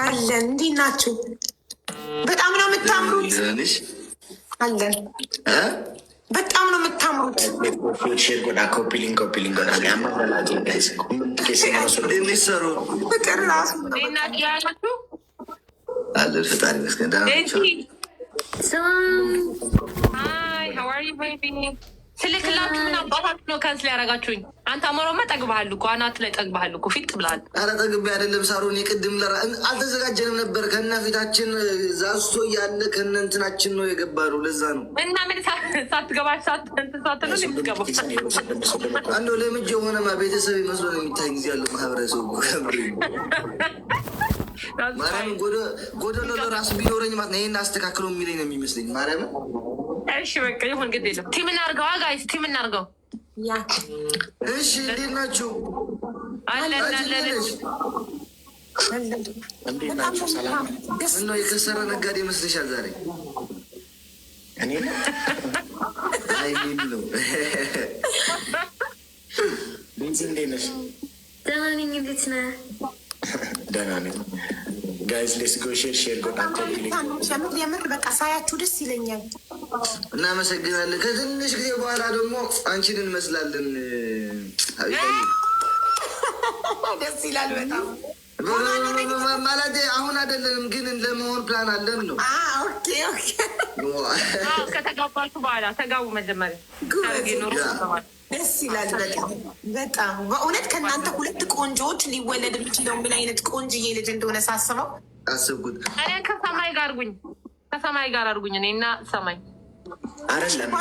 አለን። እንዴት ናችሁ? በጣም ነው የምታምሩት። አለን። በጣም ነው የምታምሩት። ፍቅር ራሱ አለን። ፈጣሪ ይመስገን። ስልክላችሁ ምን አባታችሁ ነው ከንስል ያደረጋችሁኝ? አንተ አሞራውማ ጠግባሃል እኮ አናት ላይ ጠግባሃል እኮ ፊት ብላል። አረ ጠግቤ አይደለም ሳሮን፣ የቅድም አልተዘጋጀንም ነበር። ከነ ፊታችን ዛስቶ እያለ ከነ እንትናችን ነው የገባነው። ለዛ ነው እና ምን ሳትገባ ሳትሉ የምትገባ አንዱ ለምጅ የሆነማ ቤተሰብ ይመስሎ ነው የሚታይ ጊዜ ያለው ማህበረሰቡ ማርያምን ጎደሎ ለራሱ ቢኖረኝ ማለት ነው ይሄን አስተካክሎ የሚለኝ ነው የሚመስለኝ ማርያምን። እሺ በቃ ይሁን፣ ግድ የለም። ቲም እናድርገው ጋይስ፣ ቲም እናድርገው። እሺ እንዴት ናችሁ? አለን። ምነው የከሰረ ነጋዴ ይመስልሻል ዛሬ? እኔ አይ ምን ነው ቤዚ እንዴት ነሽ? ደህና ነኝ። እንዴት ነህ? ደህና ነኝ። ጋይዝ ሌትስ ጎ ሼር የምር በቃ ሳያችሁ ደስ ይለኛል። እናመሰግናለን። ከትንሽ ጊዜ በኋላ ደግሞ አንቺን እንመስላለን። ደስ ይላል በጣም ማለት አሁን አይደለንም ግን ለመሆን ፕላን አለን ነው። ከተጋባችሁ በኋላ ተጋቡ መጀመሪያ ደስ ይላል በጣም በእውነት ከእናንተ ሁለት ቆንጆዎች ሊወለድ የሚችለው ምን አይነት ቆንጅዬ ልጅ እንደሆነ ሳስበው አስብኩት። እኔ ከሰማይ ጋር አድርጉኝ እኔ እና ሰማይ አይደለም።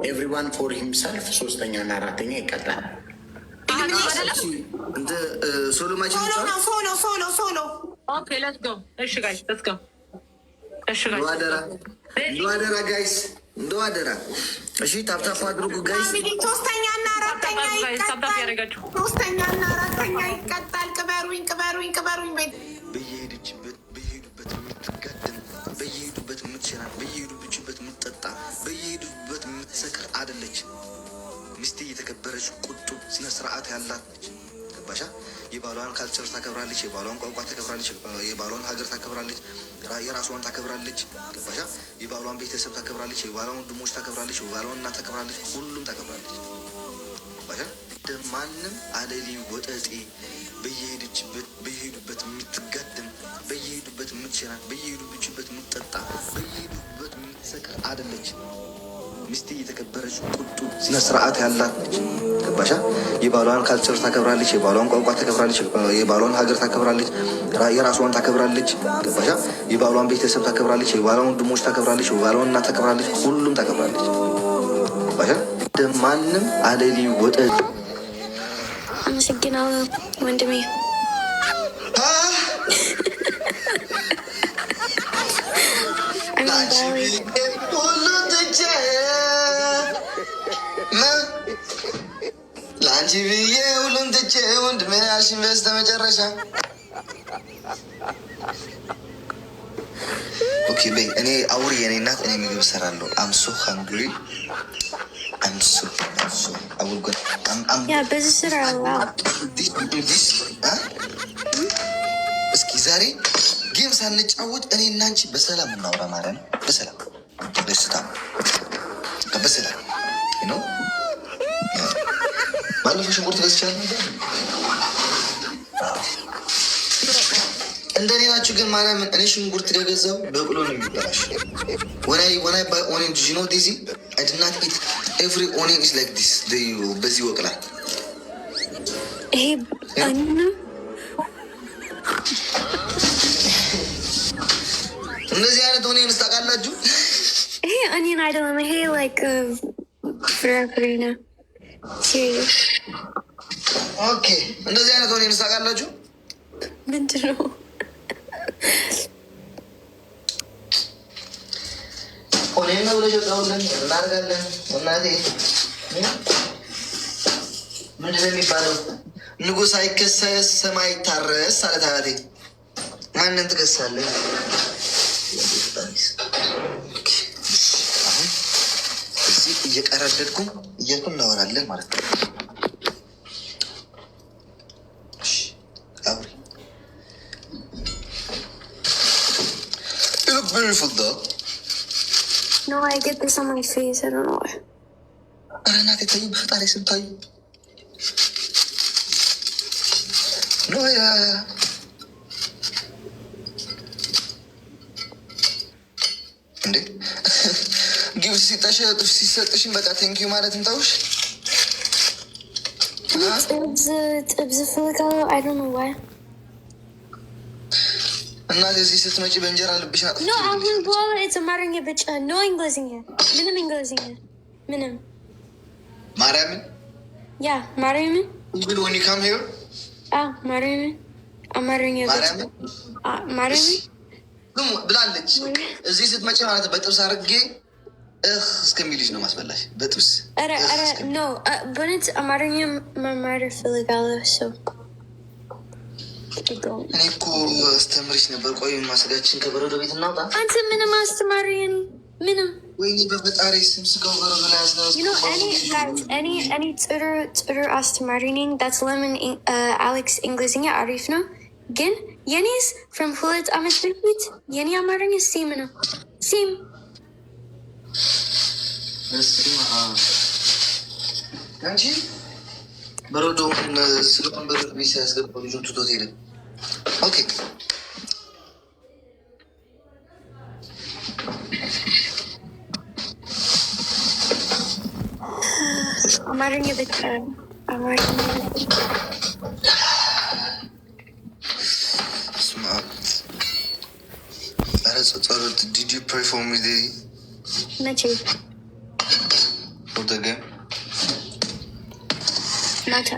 ኤቭሪዋን ፎር ሂምሰልፍ ሶስተኛ እና አራተኛ ይቀጣል። ሶሎ ኦኬ ሌትስ ጎ። እሺ ጋይስ ሌትስ ጎ። እሺ አደራ ጋይስ እንደው አደራ። እሺ ታፕታፕ አድርጉ ጋይስ። ሶስተኛ እና አራተኛ ይቀጣል። ቅበሩኝ። በየሄዱበት የምትጋደም በየሄዱበት የምትሸናት በየሄዱበት የምትጠጣ በየሄዱበት የምትሰክር አይደለች። ሚስቴ እየተከበረች ቁጡ ስነ ስርዓት ያላት ነች። ገባሻ? የባሏን ካልቸር ታከብራለች፣ የባሏን ቋንቋ ታከብራለች፣ የባሏን ሀገር ታከብራለች፣ የራሷን ታከብራለች። ገባሻ? የባሏን ቤተሰብ ታከብራለች፣ የባሏን ወንድሞች ታከብራለች፣ የባሏን እናት ታከብራለች፣ ሁሉም ታከብራለች። ገባሻ? ማንም አለሊ ወጠጤ በየሄዱበት የምትጋደም በየሄዱበት የምትሸናት በየሄዱበት የምትጠጣ በየሄዱበት የምትሰክር አይደለች። ሚስቴ እየተከበረች ቁጡ ስነ ስርዓት ያላት ነች። ገባሻ? የባሏን ካልቸር ታከብራለች፣ የባሏን ቋንቋ ታከብራለች፣ የባሏን ሀገር ታከብራለች፣ የራሷን ታከብራለች። ገባሻ? የባሏን ቤተሰብ ታከብራለች፣ የባሏን ወንድሞች ታከብራለች፣ የባሏን እናት ታከብራለች፣ ሁሉም ታከብራለች። ገባሻ? ማንም አለሊ ወጠ አመሰግናለሁ ወንድሜ። ለአንቺ ብዬ ሁሉን ትቼ ወንድሜ ያልሽኝ በስተመጨረሻ። ኦኬ በይ እኔ አውሪ የኔ እናት፣ እኔ ምግብ እሰራለሁ። አምሶ ሃንግሪ በዚህ ስራ እስኪ ዛሬ ጌም ሳንጫወት እኔ እና አንቺ በሰላም እናውራ ማለት ነው። በሰላም ደስታ በሰላም ነው። ባለፈው ሽንኩርት ገዝቻለሁ ነበር። እንደኔ ናችሁ ግን ማርያምን፣ እኔ ሽንኩርት ከገዛው በቅሎ ነው የሚበላሽ። ወናይ ባይ ኦኒየን ዲዩ ኖ ዲዚ አይ ድ ናት ኢት ኤቭሪ ኦኒየን ኢዝ ላይክ ዲስ በዚህ ወቅላል። ይሄ እነዚህ አይነት ኦኒየንስ ታውቃላችሁ? ይሄ ኦኒየን አይደለም። ይሄ ላይክ ፍራፍሬ ነው። ሲሪየስ ኦኬ። እንደዚህ አይነት ኦኒየንስ ታውቃላችሁ? ምንድን ነው? ኦኒየን ነው ብለሽ ወጣሁልን እናደርጋለን። እናቴ ምንድን ነው የሚባለው? ንጉሥ አይከሰስ ሰማይ ይታረስ አለት አያቴ። ማንን ትከሳለህ? አሁን እዚህ እየቀረደድኩም እያልኩ እናወራለን ማለት ነው። look beautiful though. No, I get this on my face. I don't know why. Renate, tayo bakit alisin tayo? No, እንዴ ጊፍት ሲሰጥሽን በቃ ቴንኪዩ ማለት እንታውሽ። ጥብዝ ፍልጋሎ I don't know why. እናቴ እዚህ ስትመጪ በእንጀራ ልብሽ አጥፍቼ No, አሁን በኋላ it's አማርኛ ብቻ no እንግሊዝኛ ምንም እንግሊዝኛ ምንም ማርያምን ያ ማርያምን ግን when you come here ማርያምን አማርኛ ብቻ ማርያምን ግን ብላለች እዚህ ስትመጪ ማለት በጥብስ አድርጌ እስከሚልሽ ነው ማስበላሽ በጥብስ no በእውነት አማርኛ መማር እፈልጋለሁ ሰው እኔ እኮ አስተምርሽ ነበር። ቆይ ማስጋችን ከበረዶ ቤት እናውጣ። አንተ ምንም አስተማሪን ምንም ወይኔ በፈጣሪ ስም ስጋው በረዶ ላይ ያዝነው። እኔ ጥሩ አስተማሪ ነኝ። that's ለምን አሌክስ እንግሊዝኛ አሪፍ ነው። ግን የኔስ from 2 ዓመት በፊት የኔ አማርኛ ሴም ነው ሴም አንቺ በረዶውን ስጋውን በረዶ ቤት ሲያስገባው ልጁን ትቶት ሄደ። ኦኬ አማርኛ ብቻ አማርኛ Did you pray for me today? መቼ For the game? ማታ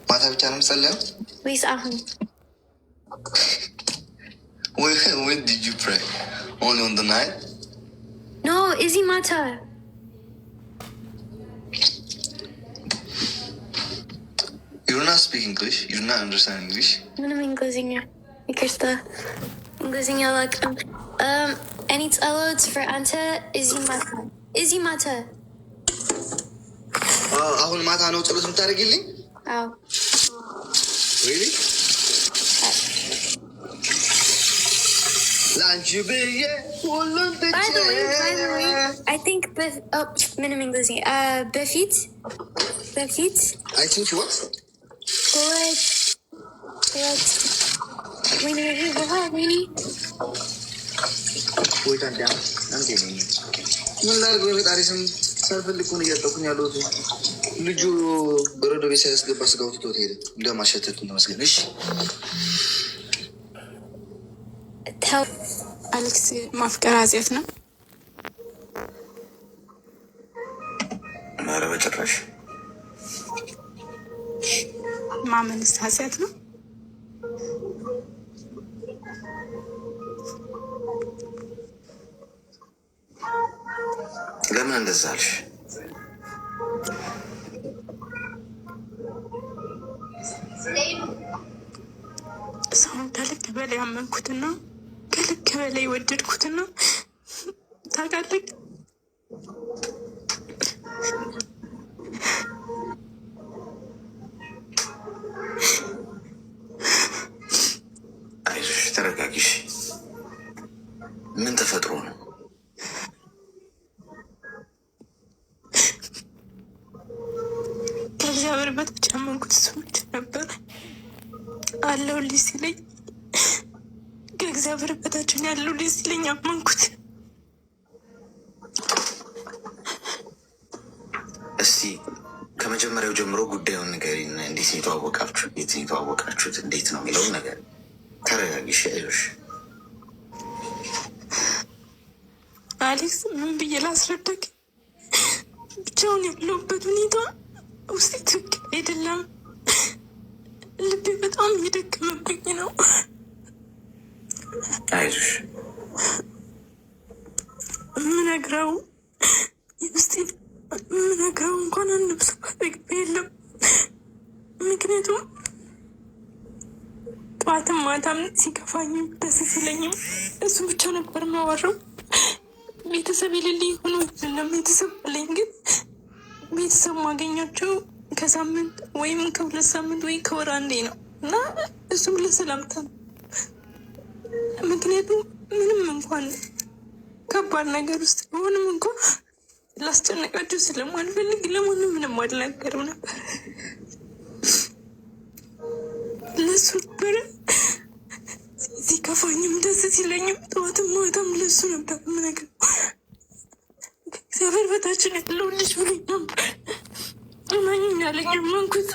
ማታ ብቻ ነው የምጸለየው? ወይስ አሁን? When did you pray? Only on the night? No, እዚህ ማታ You're not speaking English. You're not understanding English. ምንም እንግሊዝኛ ይቅርታ እንግሊዝኛ አላውቅም። እኔ ጸሎት for አንተ እዚህ ማታ አሁን ማታ ነው ጸሎት የምታደርጊልኝ? አዎ Really? ለአንቺ ብዬ ሁሉን ትቼ By the way, I think ምንም እንግሊዝኛ በፊት I think what? ወይኔ ምን ላድርግ በፈጣሪ ስም ሳልፈልግ እኮ ነው እያጠኩኝ ያለሁት። ልጁ በረዶ ቤት ሳያስገባ ስጋው ትቶት ሄደ። እንደማሸተት ተመስገን። እሺ አሌክስ ማፍቀር ኃጢአት ነው? ኧረ በጭራሽ። ማመንስ ኃጢአት ነው? ለምን እንደዛ አልሽ? ሰውን ከልክ በላይ ያመንኩትና ከልክ በላይ የወደድኩትና ታውቃለህ፣ አይዞሽ፣ ተረጋጊሽ። ምን ተፈጥሮ ነው? ከእግዚአብሔር በታች ያመንኩት እሱ ብቻ ነበር። አለሁልሽ ሲለኝ ከእግዚአብሔር በታች ያለሁልሽ ሲለኝ አመንኩት። እስቲ ከመጀመሪያው ጀምሮ ጉዳዩን ንገሪን። እንዴት ነው የተዋወቃችሁት? የት ነው የተዋወቃችሁት? እንዴት ነው የሚለውን ነገር ተረጋጊሽ። አይዞሽ አሌክስ፣ ምን ብዬ ላስረዳክ? ብቻውን ያለሁበት ሁኔታ ውስጤ ትክክል አይደለም። ልቤ በጣም እየደከመብኝ ነው። አይዞሽ። ምነግረው የውስጤ ምነግረው እንኳን አንድ ብስ ባጠግቤ የለም። ምክንያቱም ጠዋትም ማታም ሲከፋኝም ደስ ሲለኝም እሱ ብቻ ነበር የሚያወራው። ቤተሰብ የሌለኝ ሆኖ አይደለም፣ ቤተሰብ አለኝ። ግን ቤተሰብ ማገኛቸው ከሳምንት ወይም ከ2 ሳምንት ወይም ከወር አንዴ ነው እና እሱም ለሰላምታ ነው። ምክንያቱም ምንም እንኳን ከባድ ነገር ውስጥ ቢሆንም እንኳን ላስጨነቃቸው ስለማልፈልግ ለማንም ምንም አልናገርም ነበር። ለሱ ነበረ ሲከፋኝም ደስ ሲለኝም ጠዋትም ማታም ለሱ ነበር የምነግረው። እግዚአብሔር በታችን ያለው ልጅ ብሎኝ ነበር። እማኝም ያለኝ መንኩት